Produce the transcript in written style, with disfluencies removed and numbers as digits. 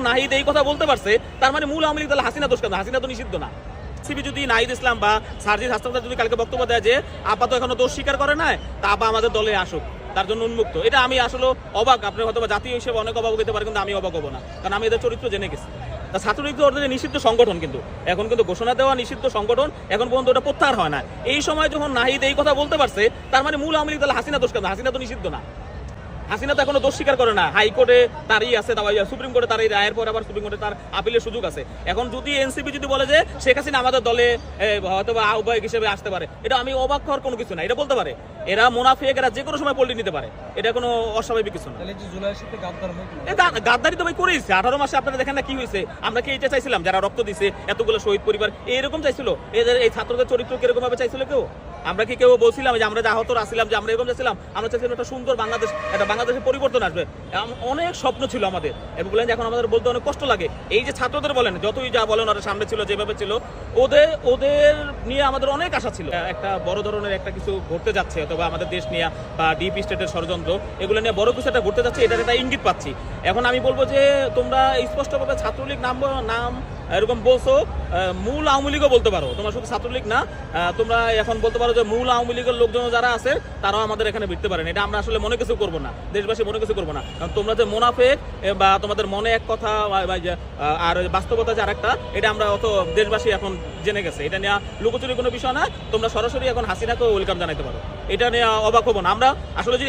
নাহিদ এই কথা বলতে পারছে, তার মানে মূল আওয়ামী লীগ তাহলে হাসিনা দোষ কেন? হাসিনা তো নিষিদ্ধ না। সিবি যদি নাহিদ ইসলাম বা সার্জিস হাসনাত যদি কালকে বক্তব্য দেয় যে আপা তো এখনো দোষ স্বীকার করে নাই, তা আপা আমাদের দলে আসুক, তার জন্য উন্মুক্ত, এটা আমি আসলে অবাক। আপনি হয়তো জাতীয় হিসেবে অনেক অবাক হতে পারে, কিন্তু আমি অবাক হবো না, কারণ আমি এদের চরিত্র জেনে গেছি। তা ছাত্রলীগ তো ওদের নিষিদ্ধ সংগঠন, কিন্তু এখন কিন্তু ঘোষণা দেওয়া নিষিদ্ধ সংগঠন, এখন পর্যন্ত ওটা প্রত্যাহার হয় না। এই সময় যখন নাহিদ এই কথা বলতে পারছে, তার মানে মূল আওয়ামী লীগ তাহলে হাসিনা দোষ কেন? হাসিনা তো নিষিদ্ধ না। হাসিনা তো এখনো দোষ স্বীকার করে না। হাইকোর্টে তারই আছে, সুপ্রিম কোর্টে তার এই রায়ের পর আবার সুপ্রিম কোর্টে তার আপিলের সুযোগ আছে। এখন যদি এনসিপি যদি বলে যে শেখ হাসিনা আমাদের দলে হয়তো বা আহ্বায়ক হিসেবে আসতে পারে, এটা আমি অবাক হওয়ার কোনো কিছু না, এটা বলতে পারে। এরা মুনাফিক, এরা যে কোনো সময় পল্টি নিতে পারে, এটা কোনো অস্বাভাবিক কিছু না। গাদ্দারি তো ভাই করেইছে 18 মাসে। আপনারা দেখেন না কি হয়েছে? আমরা কি এটা চাইছিলাম? যারা রক্ত দিছে, এতগুলো শহীদ পরিবার, এরকম চাইছিল? এদের এই ছাত্রদের চরিত্র কিরকম ভাবে চাইছিল কেউ? আমরা কি কেউ বলছিলাম যে আমরা আহত আসছিলাম যে আমরা এরকম চাইছিলাম? আমরা চাইছিলাম একটা সুন্দর বাংলাদেশ, একটা বাংলাদেশের পরিবর্তন আসবে। অনেক স্বপ্ন ছিল আমাদের, এবং বলেন এখন আমাদের বলতে অনেক কষ্ট লাগে। এই যে ছাত্রদের বলেন, যতই যা বলেন ওরা সামনে ছিল যেভাবে ছিল, ওদের নিয়ে আমাদের অনেক আশা ছিল। একটা বড় ধরনের একটা কিছু ঘটতে যাচ্ছে, অথবা আমাদের দেশ নিয়ে বা ডিপ স্টেটের ষড়যন্ত্র, এগুলো নিয়ে বড় কিছু একটা ঘটতে যাচ্ছে, এটার একটা ইঙ্গিত পাচ্ছি। এখন আমি বলবো যে তোমরা স্পষ্টভাবে ছাত্রলীগ নাম এরকম বলছো, মূল আওয়ামী লীগও বলতে পারো, তোমরা শুধু ছাত্রলীগ না, তোমরা এখন বলতে পারো যে মূল আওয়ামী লীগের লোকজন যারা আছে তারাও আমাদের এখানে ভিড়তে পারেন। এটা আমরা আসলে মনে কিছু করবো না, দেশবাসী মনে কিছু করবো না, কারণ তোমরা যে মুনাফিক বা তোমাদের মনে এক কথা আর বাস্তবতা যে আরেকটা, এটা আমরা অত দেশবাসী এখন জেনে গেছে। এটা নিয়ে লুকোচুরি কোনো বিষয় না, তোমরা সরাসরি এখন হাসিনাকে ওয়েলকাম জানাইতে পারো, এটা নিয়ে অবাক হবো না আমরা আসলে। যে